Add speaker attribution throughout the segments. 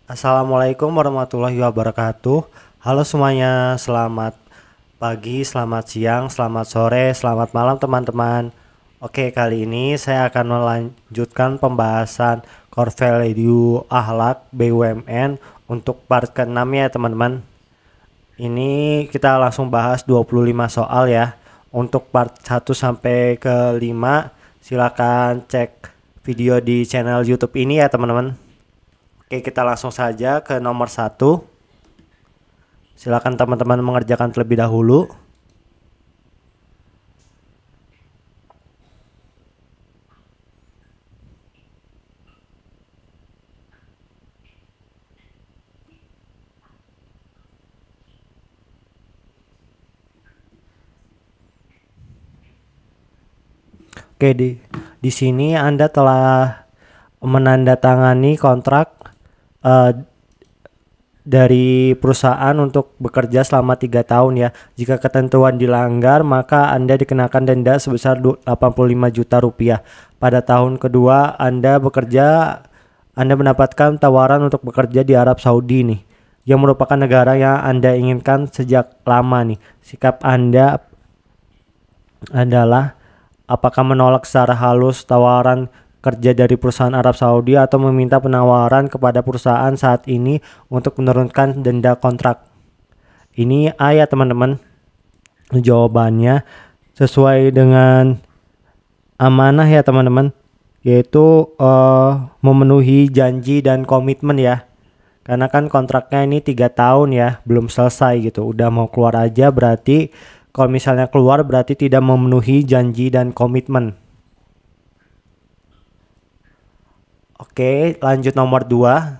Speaker 1: Assalamualaikum warahmatullahi wabarakatuh. Halo semuanya, selamat pagi, selamat siang, selamat sore, selamat malam teman-teman. Oke, kali ini saya akan melanjutkan pembahasan core value akhlak BUMN untuk part ke-6 ya teman-teman. Ini kita langsung bahas 25 soal ya. Untuk part 1 sampai ke 5 silakan cek video di channel YouTube ini ya teman-teman. Oke, kita langsung saja ke nomor 1. Silakan teman-teman mengerjakan terlebih dahulu. Oke, di sini Anda telah menandatangani kontrak eh, dari perusahaan untuk bekerja selama 3 tahun ya. Jika ketentuan dilanggar, maka Anda dikenakan denda sebesar 85 juta rupiah. Pada tahun kedua Anda bekerja, Anda mendapatkan tawaran untuk bekerja di Arab Saudi nih, yang merupakan negara yang Anda inginkan sejak lama nih. Sikap Anda adalah apakah menolak secara halus tawaran kerja dari perusahaan Arab Saudi atau meminta penawaran kepada perusahaan saat ini untuk menurunkan denda kontrak. Ini A ya teman-teman. Jawabannya sesuai dengan amanah ya teman-teman, yaitu memenuhi janji dan komitmen ya. Karena kan kontraknya ini 3 tahun ya, belum selesai gitu. Udah mau keluar aja, berarti kalau misalnya keluar berarti tidak memenuhi janji dan komitmen. Oke, lanjut nomor 2.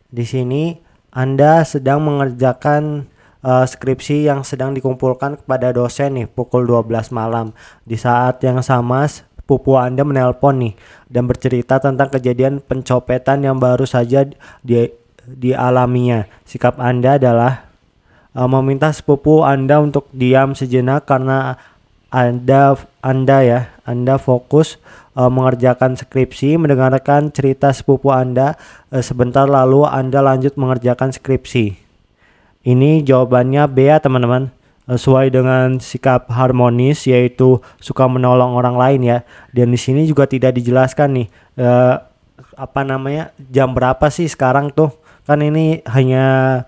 Speaker 1: Di sini Anda sedang mengerjakan skripsi yang sedang dikumpulkan kepada dosen nih pukul 12 malam. Di saat yang sama sepupu Anda menelpon nih dan bercerita tentang kejadian pencopetan yang baru saja dialaminya. Sikap Anda adalah meminta sepupu Anda untuk diam sejenak karena Anda fokus mengerjakan skripsi, mendengarkan cerita sepupu Anda sebentar lalu Anda lanjut mengerjakan skripsi. Ini jawabannya B ya teman-teman. Sesuai dengan sikap harmonis yaitu suka menolong orang lain ya. Dan di sini juga tidak dijelaskan nih jam berapa sih sekarang tuh. Kan ini hanya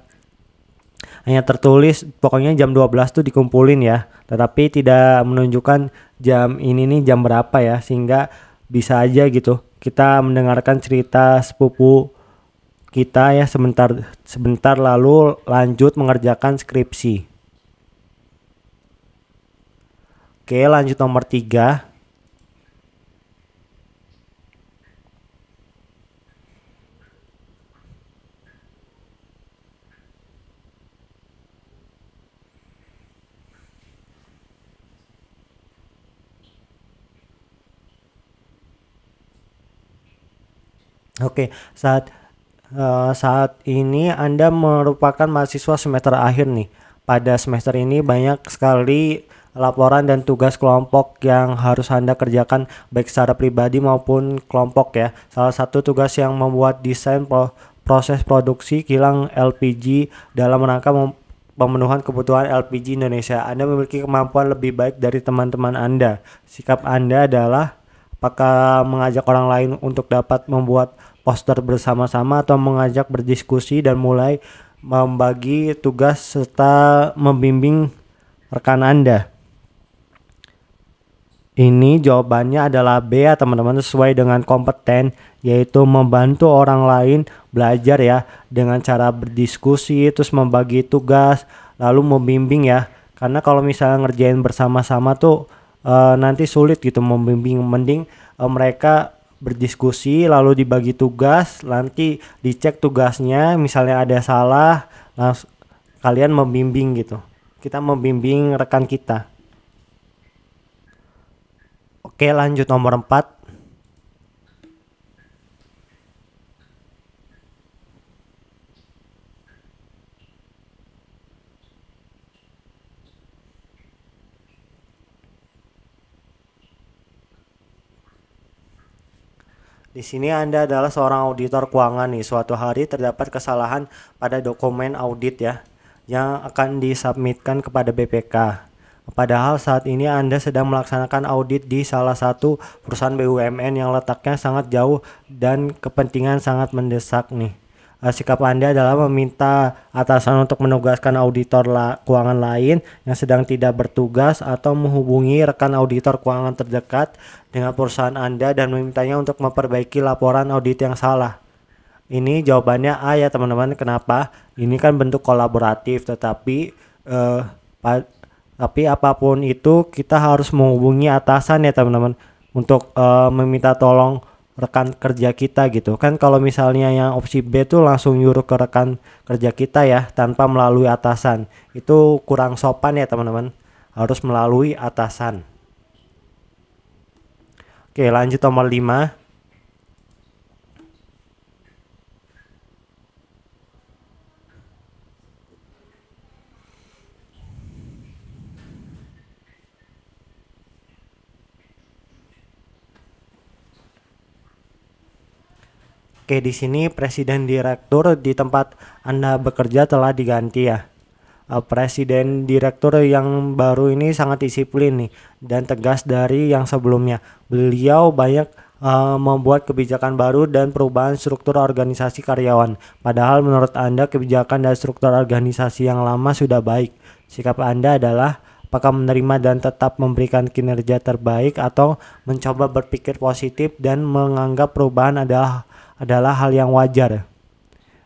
Speaker 1: tertulis pokoknya jam 12 tuh dikumpulin ya, tetapi tidak menunjukkan jam ini nih jam berapa ya, sehingga bisa aja gitu kita mendengarkan cerita sepupu kita ya sebentar lalu lanjut mengerjakan skripsi. Oke, lanjut nomor 3. Oke, saat ini Anda merupakan mahasiswa semester akhir nih. Pada semester ini banyak sekali laporan dan tugas kelompok yang harus Anda kerjakan baik secara pribadi maupun kelompok ya. Salah satu tugas yang membuat desain proses produksi kilang LPG dalam rangka pemenuhan kebutuhan LPG Indonesia. Anda memiliki kemampuan lebih baik dari teman-teman Anda. Sikap Anda adalah apakah mengajak orang lain untuk dapat membuat poster bersama-sama atau mengajak berdiskusi dan mulai membagi tugas serta membimbing rekan Anda. Ini jawabannya adalah B ya teman-teman, sesuai dengan kompeten yaitu membantu orang lain belajar ya dengan cara berdiskusi terus membagi tugas lalu membimbing ya. Karena kalau misalnya ngerjain bersama-sama tuh nanti sulit gitu membimbing, mending mereka berdiskusi lalu dibagi tugas, nanti dicek tugasnya, misalnya ada salah langsung kalian membimbing gitu, kita membimbing rekan kita. Oke, lanjut nomor 4. Di sini Anda adalah seorang auditor keuangan nih. Suatu hari terdapat kesalahan pada dokumen audit ya, yang akan disubmitkan kepada BPK. Padahal saat ini Anda sedang melaksanakan audit di salah satu perusahaan BUMN yang letaknya sangat jauh dan kepentingan sangat mendesak nih. Sikap Anda adalah meminta atasan untuk menugaskan auditor keuangan lain yang sedang tidak bertugas atau menghubungi rekan auditor keuangan terdekat dengan perusahaan Anda dan memintanya untuk memperbaiki laporan audit yang salah. Ini jawabannya A ya teman-teman. Kenapa? Ini kan bentuk kolaboratif, eh, tapi apapun itu kita harus menghubungi atasan ya teman-teman untuk meminta tolong rekan kerja kita gitu kan. Kalau misalnya yang opsi B tuh langsung nyuruh ke rekan kerja kita ya tanpa melalui atasan, itu kurang sopan ya teman-teman, harus melalui atasan. Oke, lanjut nomor 5. Oke, di sini presiden direktur di tempat Anda bekerja telah diganti ya. Presiden direktur yang baru ini sangat disiplin nih dan tegas dari yang sebelumnya. Beliau banyak membuat kebijakan baru dan perubahan struktur organisasi karyawan. Padahal menurut Anda kebijakan dan struktur organisasi yang lama sudah baik. Sikap Anda adalah apakah menerima dan tetap memberikan kinerja terbaik atau mencoba berpikir positif dan menganggap perubahan adalah hal yang wajar.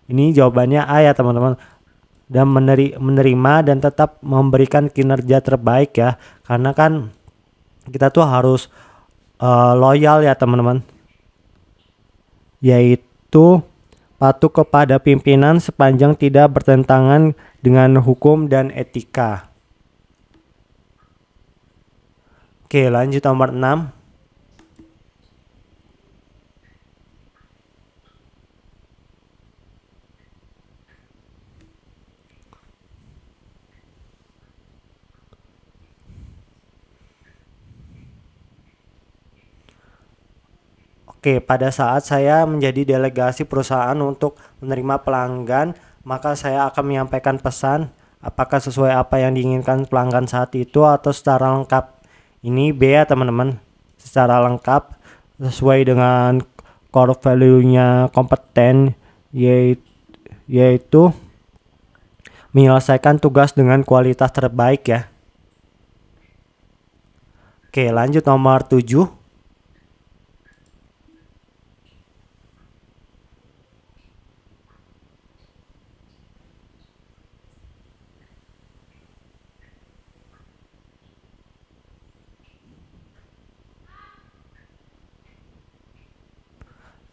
Speaker 1: Ini jawabannya A ya teman-teman, dan menerima dan tetap memberikan kinerja terbaik ya, karena kan kita tuh harus loyal ya teman-teman, yaitu patuh kepada pimpinan sepanjang tidak bertentangan dengan hukum dan etika. Oke, lanjut nomor 6. Oke, pada saat saya menjadi delegasi perusahaan untuk menerima pelanggan, maka saya akan menyampaikan pesan apakah sesuai apa yang diinginkan pelanggan saat itu atau secara lengkap. Ini B ya teman-teman, secara lengkap sesuai dengan core value-nya kompeten, yaitu menyelesaikan tugas dengan kualitas terbaik ya. Oke, lanjut nomor 7.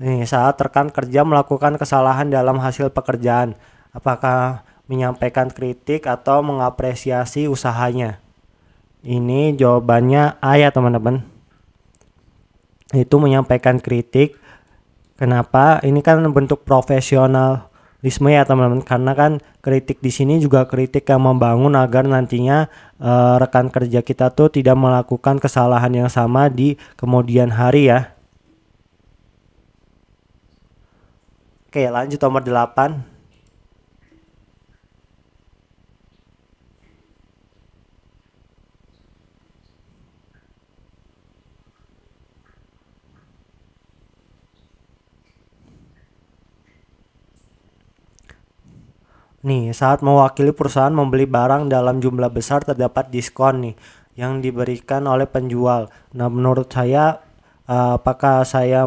Speaker 1: Nih, saat rekan kerja melakukan kesalahan dalam hasil pekerjaan, apakah menyampaikan kritik atau mengapresiasi usahanya? Ini jawabannya A ya teman-teman. Itu menyampaikan kritik. Kenapa? Ini kan bentuk profesionalisme ya teman-teman. Karena kan kritik di sini juga kritik yang membangun agar nantinya rekan kerja kita tuh tidak melakukan kesalahan yang sama di kemudian hari ya. Oke, lanjut nomor 8. Nih, saat mewakili perusahaan membeli barang dalam jumlah besar terdapat diskon nih yang diberikan oleh penjual. Nah, menurut saya apakah saya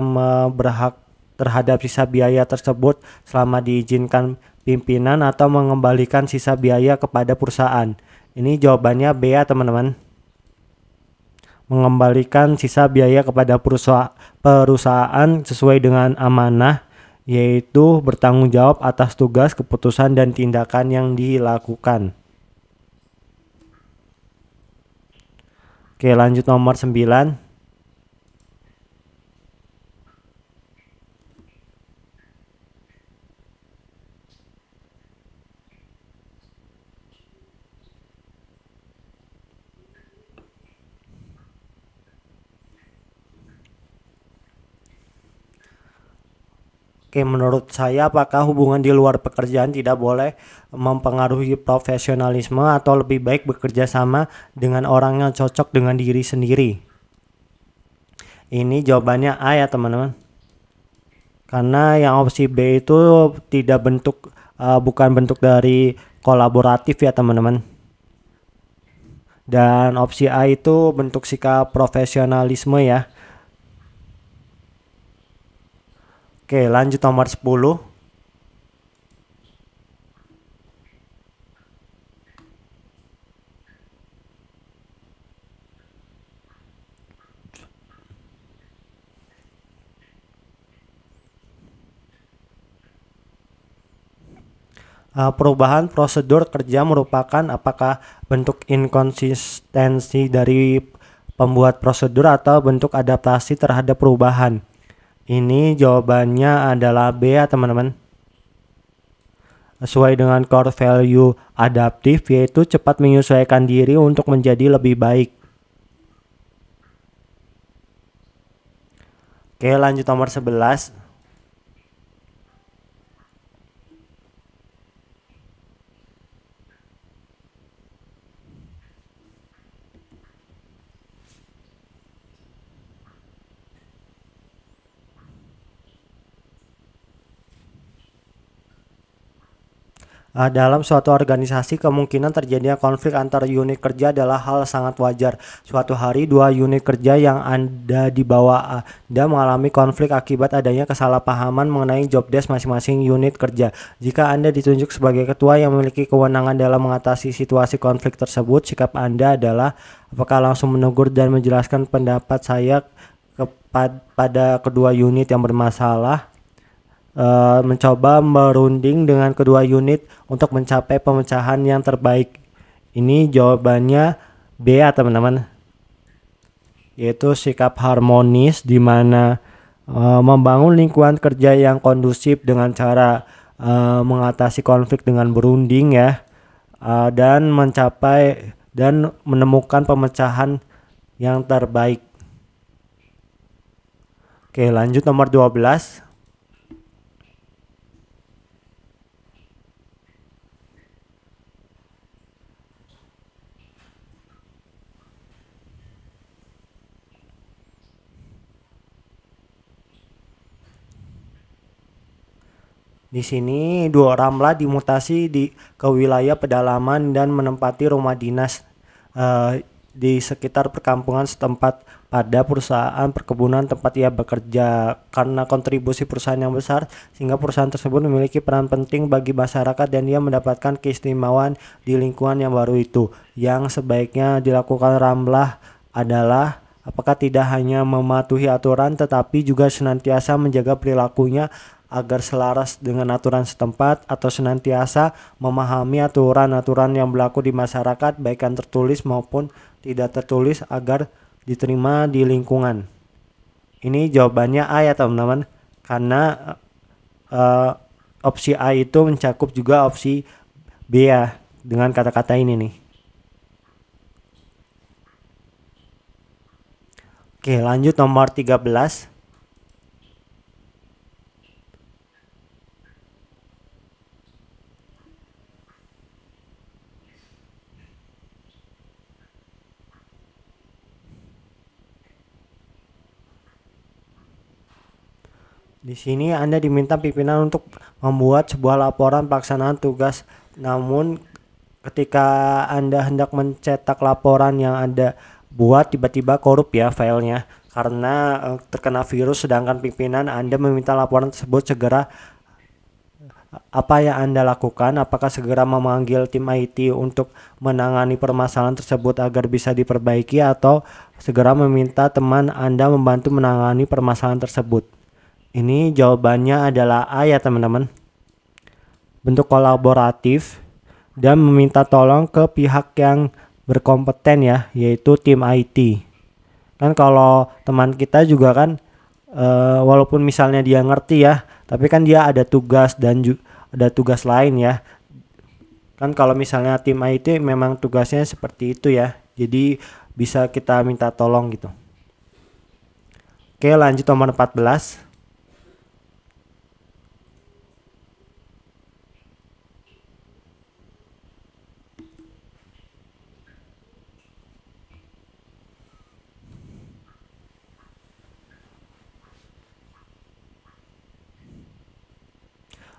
Speaker 1: berhak terhadap sisa biaya tersebut selama diizinkan pimpinan atau mengembalikan sisa biaya kepada perusahaan? Ini jawabannya B ya teman-teman. Mengembalikan sisa biaya kepada perusahaan sesuai dengan amanah, yaitu bertanggung jawab atas tugas, keputusan, dan tindakan yang dilakukan. Oke, lanjut nomor 9. Oke, menurut saya apakah hubungan di luar pekerjaan tidak boleh mempengaruhi profesionalisme atau lebih baik bekerja sama dengan orang yang cocok dengan diri sendiri? Ini jawabannya A ya teman-teman. Karena yang opsi B itu tidak bukan bentuk dari kolaboratif ya teman-teman. Dan opsi A itu bentuk sikap profesionalisme ya. Oke, lanjut nomor 10. Perubahan prosedur kerja merupakan apakah bentuk inkonsistensi dari pembuat prosedur atau bentuk adaptasi terhadap perubahan? Ini jawabannya adalah B ya teman-teman. Sesuai dengan core value adaptif, yaitu cepat menyesuaikan diri untuk menjadi lebih baik. Oke, lanjut nomor 11. Dalam suatu organisasi, kemungkinan terjadinya konflik antar unit kerja adalah hal sangat wajar. Suatu hari, dua unit kerja yang ada di bawah Anda mengalami konflik akibat adanya kesalahpahaman mengenai job desk masing-masing unit kerja. Jika Anda ditunjuk sebagai ketua yang memiliki kewenangan dalam mengatasi situasi konflik tersebut, sikap Anda adalah apakah langsung menegur dan menjelaskan pendapat saya kepada kedua unit yang bermasalah, mencoba merunding dengan kedua unit untuk mencapai pemecahan yang terbaik. Ini jawabannya B ya teman-teman, yaitu sikap harmonis di mana membangun lingkungan kerja yang kondusif dengan cara mengatasi konflik dengan berunding ya, dan mencapai dan menemukan pemecahan yang terbaik. Oke, lanjut nomor 12. Di sini dua Ramla dimutasi ke wilayah pedalaman dan menempati rumah dinas di sekitar perkampungan setempat pada perusahaan perkebunan tempat ia bekerja. Karena kontribusi perusahaan yang besar, sehingga perusahaan tersebut memiliki peran penting bagi masyarakat dan ia mendapatkan keistimewaan di lingkungan yang baru itu. Yang sebaiknya dilakukan Ramlah adalah apakah tidak hanya mematuhi aturan tetapi juga senantiasa menjaga perilakunya agar selaras dengan aturan setempat, atau senantiasa memahami aturan-aturan yang berlaku di masyarakat baik yang tertulis maupun tidak tertulis agar diterima di lingkungan. Ini jawabannya A ya teman-teman, karena opsi A itu mencakup juga opsi B ya dengan kata-kata ini nih. Oke, lanjut nomor 13. Di sini Anda diminta pimpinan untuk membuat sebuah laporan pelaksanaan tugas. Namun ketika Anda hendak mencetak laporan yang Anda buat tiba-tiba korup ya filenya karena terkena virus, sedangkan pimpinan Anda meminta laporan tersebut segera. Apa yang Anda lakukan? Apakah segera memanggil tim IT untuk menangani permasalahan tersebut agar bisa diperbaiki, atau segera meminta teman Anda membantu menangani permasalahan tersebut? Ini jawabannya adalah A ya teman-teman. Bentuk kolaboratif dan meminta tolong ke pihak yang berkompeten ya, yaitu tim IT. Kan kalau teman kita juga kan walaupun misalnya dia ngerti ya, tapi kan dia ada tugas dan ada tugas lain ya. Kan kalau misalnya tim IT memang tugasnya seperti itu ya. Jadi bisa kita minta tolong gitu. Oke, lanjut nomor 14.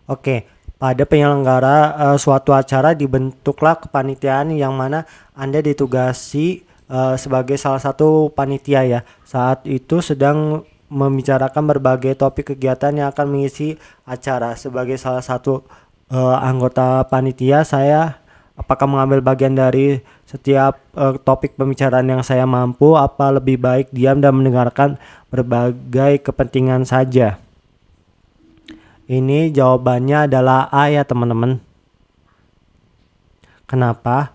Speaker 1: Oke, pada penyelenggara suatu acara dibentuklah kepanitiaan yang mana Anda ditugasi sebagai salah satu panitia ya. Saat itu sedang membicarakan berbagai topik kegiatan yang akan mengisi acara. Sebagai salah satu anggota panitia, saya apakah mengambil bagian dari setiap topik pembicaraan yang saya mampu, apa lebih baik diam dan mendengarkan berbagai kepentingan saja? Ini jawabannya adalah A ya teman-teman. Kenapa?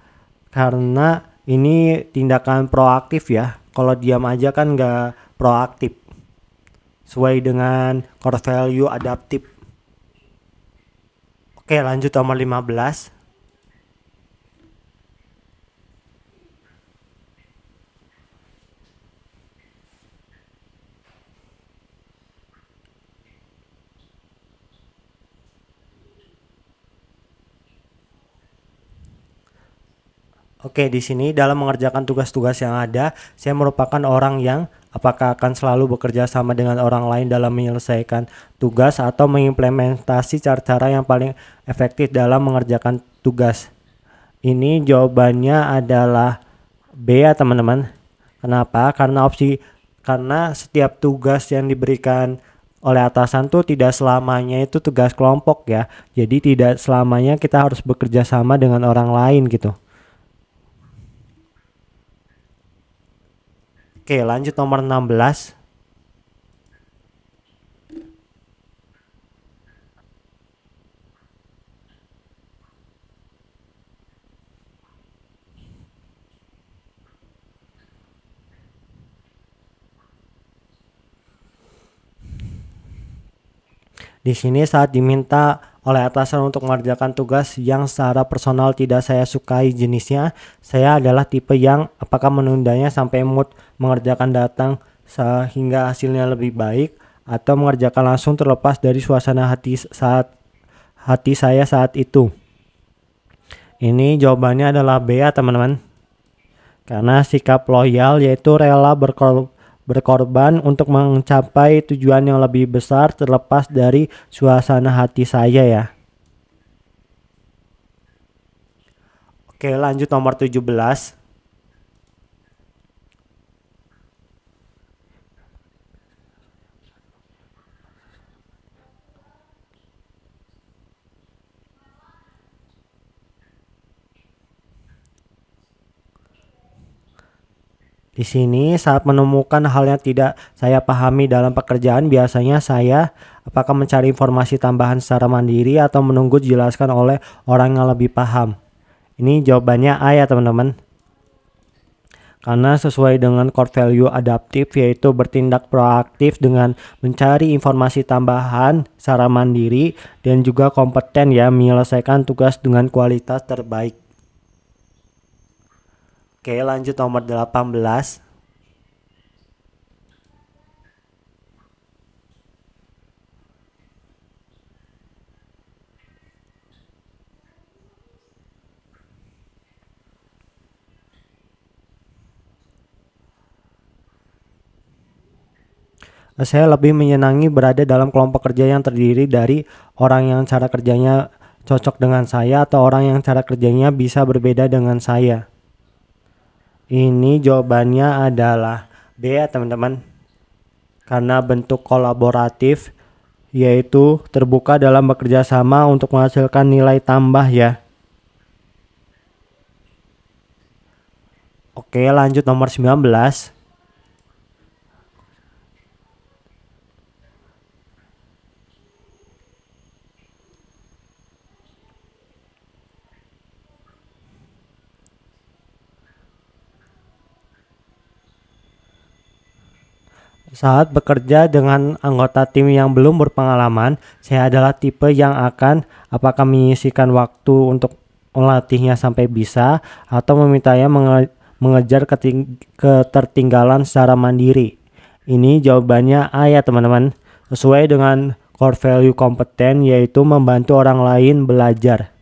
Speaker 1: Karena ini tindakan proaktif ya. Kalau diam aja kan nggak proaktif. Sesuai dengan core value adaptif. Oke, lanjut nomor 15. Oke, di sini dalam mengerjakan tugas-tugas yang ada, saya merupakan orang yang apakah akan selalu bekerja sama dengan orang lain dalam menyelesaikan tugas atau mengimplementasi cara-cara yang paling efektif dalam mengerjakan tugas. Ini jawabannya adalah B ya teman-teman. Kenapa? Karena setiap tugas yang diberikan oleh atasan tuh tidak selamanya itu tugas kelompok ya. Jadi tidak selamanya kita harus bekerja sama dengan orang lain gitu. Oke, lanjut nomor 16. Di sini saat diminta oleh atasan untuk mengerjakan tugas yang secara personal tidak saya sukai jenisnya, saya adalah tipe yang apakah menundanya sampai mood mengerjakan datang sehingga hasilnya lebih baik atau mengerjakan langsung terlepas dari suasana hati saya saat itu. Ini jawabannya adalah B ya teman-teman. Karena sikap loyal yaitu rela berkorban untuk mencapai tujuan yang lebih besar terlepas dari suasana hati saya ya. Oke, lanjut nomor 17. Di sini saat menemukan hal yang tidak saya pahami dalam pekerjaan, biasanya saya apakah mencari informasi tambahan secara mandiri atau menunggu dijelaskan oleh orang yang lebih paham. Ini jawabannya A ya teman-teman. Karena sesuai dengan core value adaptif yaitu bertindak proaktif dengan mencari informasi tambahan secara mandiri dan juga kompeten ya menyelesaikan tugas dengan kualitas terbaik. Oke, lanjut nomor 18. Saya lebih menyenangi berada dalam kelompok kerja yang terdiri dari orang yang cara kerjanya cocok dengan saya atau orang yang cara kerjanya bisa berbeda dengan saya. Ini jawabannya adalah B ya teman-teman. Karena bentuk kolaboratif yaitu terbuka dalam bekerja sama untuk menghasilkan nilai tambah ya. Oke, lanjut nomor 19. Saat bekerja dengan anggota tim yang belum berpengalaman, saya adalah tipe yang akan apakah menyisihkan waktu untuk melatihnya sampai bisa atau memintanya mengejar ketertinggalan secara mandiri. Ini jawabannya A ya teman-teman. Sesuai dengan core value kompeten yaitu membantu orang lain belajar.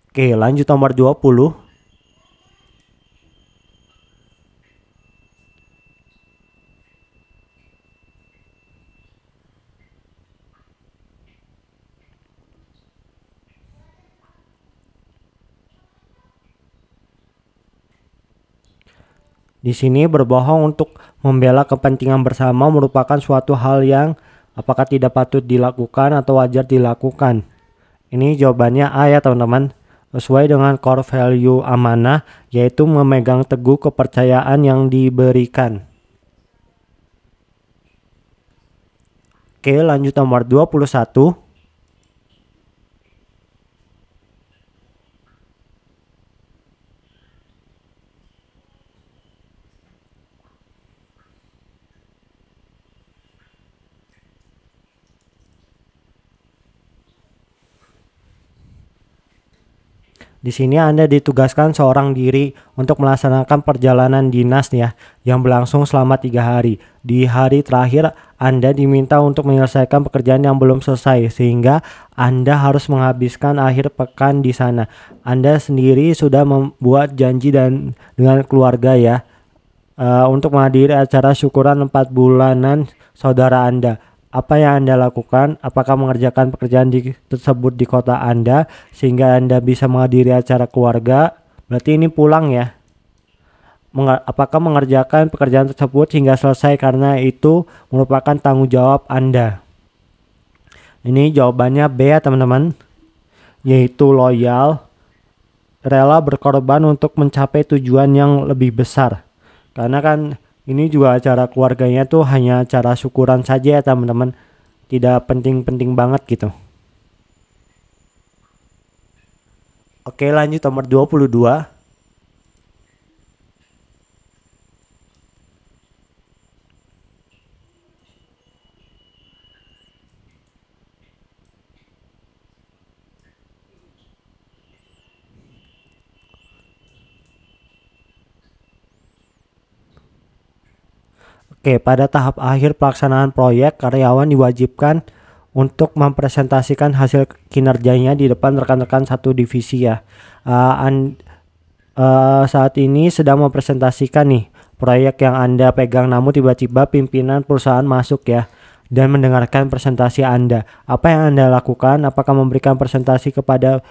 Speaker 1: Oke, lanjut nomor 20. Di sini berbohong untuk membela kepentingan bersama merupakan suatu hal yang apakah tidak patut dilakukan atau wajar dilakukan. Ini jawabannya A ya teman-teman. Sesuai dengan core value amanah, yaitu memegang teguh kepercayaan yang diberikan. Oke, lanjut nomor 21. Di sini Anda ditugaskan seorang diri untuk melaksanakan perjalanan dinas ya, yang berlangsung selama 3 hari. Di hari terakhir Anda diminta untuk menyelesaikan pekerjaan yang belum selesai, sehingga Anda harus menghabiskan akhir pekan di sana. Anda sendiri sudah membuat janji dengan keluarga ya, untuk menghadiri acara syukuran 4 bulanan saudara Anda. Apa yang Anda lakukan? Apakah mengerjakan pekerjaan tersebut di kota Anda sehingga Anda bisa menghadiri acara keluarga? Berarti ini pulang ya. Apakah mengerjakan pekerjaan tersebut hingga selesai karena itu merupakan tanggung jawab Anda? Ini jawabannya B ya teman-teman, yaitu loyal, rela berkorban untuk mencapai tujuan yang lebih besar. Karena kan ini juga acara keluarganya tuh hanya acara syukuran saja ya teman-teman. Tidak penting-penting banget gitu. Oke, lanjut nomor 22. Oke, pada tahap akhir pelaksanaan proyek, karyawan diwajibkan untuk mempresentasikan hasil kinerjanya di depan rekan-rekan satu divisi ya. Saat ini sedang mempresentasikan nih proyek yang Anda pegang, namun tiba-tiba pimpinan perusahaan masuk ya dan mendengarkan presentasi Anda. Apa yang Anda lakukan? Apakah memberikan presentasi kepada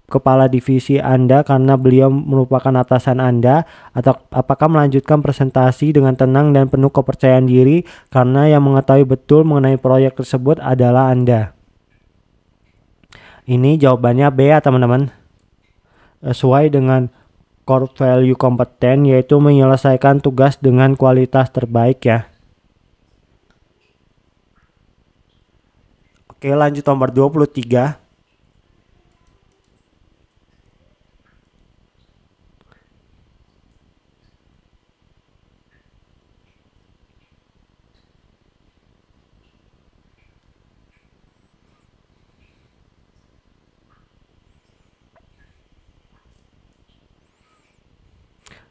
Speaker 1: kepala divisi Anda karena beliau merupakan atasan Anda, atau apakah melanjutkan presentasi dengan tenang dan penuh kepercayaan diri karena yang mengetahui betul mengenai proyek tersebut adalah Anda? Ini jawabannya B ya teman-teman. Sesuai dengan core value kompeten, yaitu menyelesaikan tugas dengan kualitas terbaik ya. Oke, lanjut nomor 23.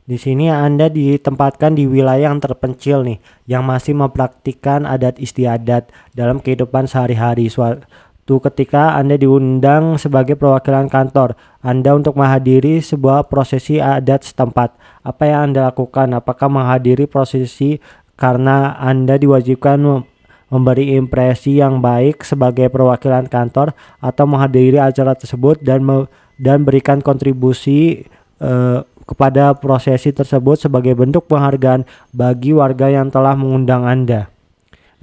Speaker 1: Di sini Anda ditempatkan di wilayah yang terpencil nih, yang masih mempraktikkan adat istiadat dalam kehidupan sehari-hari. Suatu ketika Anda diundang sebagai perwakilan kantor Anda untuk menghadiri sebuah prosesi adat setempat. Apa yang Anda lakukan? Apakah menghadiri prosesi karena Anda diwajibkan memberi impresi yang baik sebagai perwakilan kantor, atau menghadiri acara tersebut dan berikan kontribusi kepada prosesi tersebut sebagai bentuk penghargaan bagi warga yang telah mengundang Anda?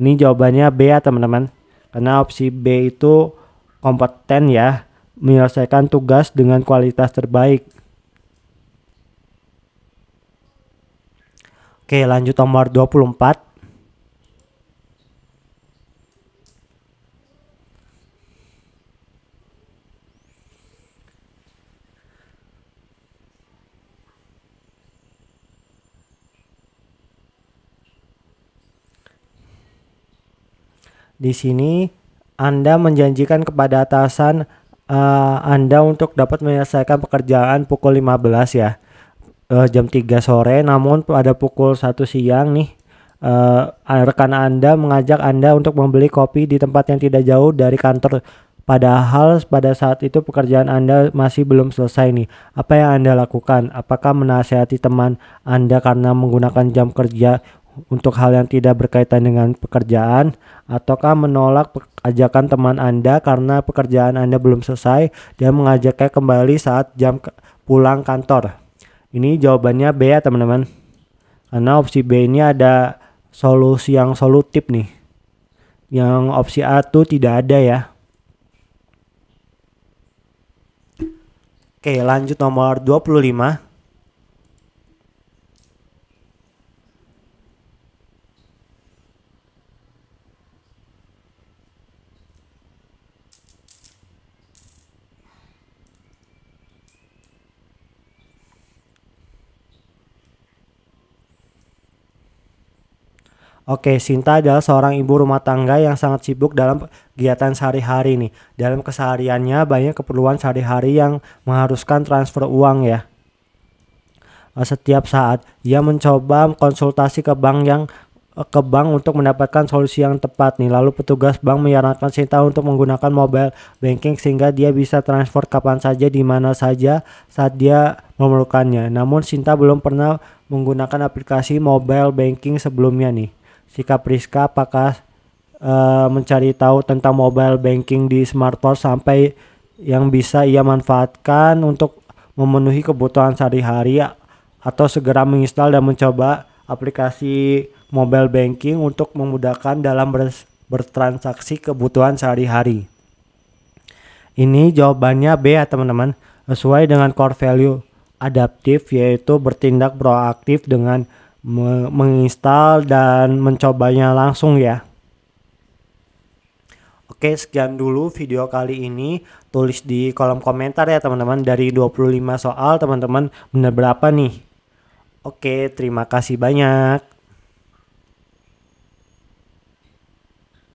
Speaker 1: Ini jawabannya B ya teman-teman, karena opsi B itu kompeten ya, menyelesaikan tugas dengan kualitas terbaik. Oke, lanjut nomor 24. Di sini Anda menjanjikan kepada atasan Anda untuk dapat menyelesaikan pekerjaan pukul 15 ya, jam 3 sore, namun pada pukul 1 siang nih rekan Anda mengajak Anda untuk membeli kopi di tempat yang tidak jauh dari kantor. Padahal pada saat itu pekerjaan Anda masih belum selesai nih. Apa yang Anda lakukan? Apakah menasihati teman Anda karena menggunakan jam kerja untuk hal yang tidak berkaitan dengan pekerjaan, ataukah menolak ajakan teman Anda karena pekerjaan Anda belum selesai dan mengajaknya kembali saat jam pulang kantor? Ini jawabannya B ya teman-teman. Karena opsi B ini ada solusi yang solutif nih. Yang opsi A tuh tidak ada ya. Oke, lanjut nomor 25. Oke, Sinta adalah seorang ibu rumah tangga yang sangat sibuk dalam kegiatan sehari-hari nih. Dalam kesehariannya banyak keperluan sehari-hari yang mengharuskan transfer uang ya. Setiap saat ia mencoba konsultasi ke bank untuk mendapatkan solusi yang tepat nih. Lalu petugas bank menyarankan Sinta untuk menggunakan mobile banking sehingga dia bisa transfer kapan saja di mana saja saat dia memerlukannya. Namun Sinta belum pernah menggunakan aplikasi mobile banking sebelumnya nih. Sikap Rizka apakah mencari tahu tentang mobile banking di smartphone sampai yang bisa ia manfaatkan untuk memenuhi kebutuhan sehari-hari atau segera menginstal dan mencoba aplikasi mobile banking untuk memudahkan dalam bertransaksi kebutuhan sehari-hari. Ini jawabannya B ya teman-teman. Sesuai dengan core value adaptif yaitu bertindak proaktif dengan menginstal dan mencobanya langsung ya. Oke, sekian dulu video kali ini. Tulis di kolom komentar ya teman-teman, dari 25 soal teman-teman benar berapa nih? Oke, terima kasih banyak.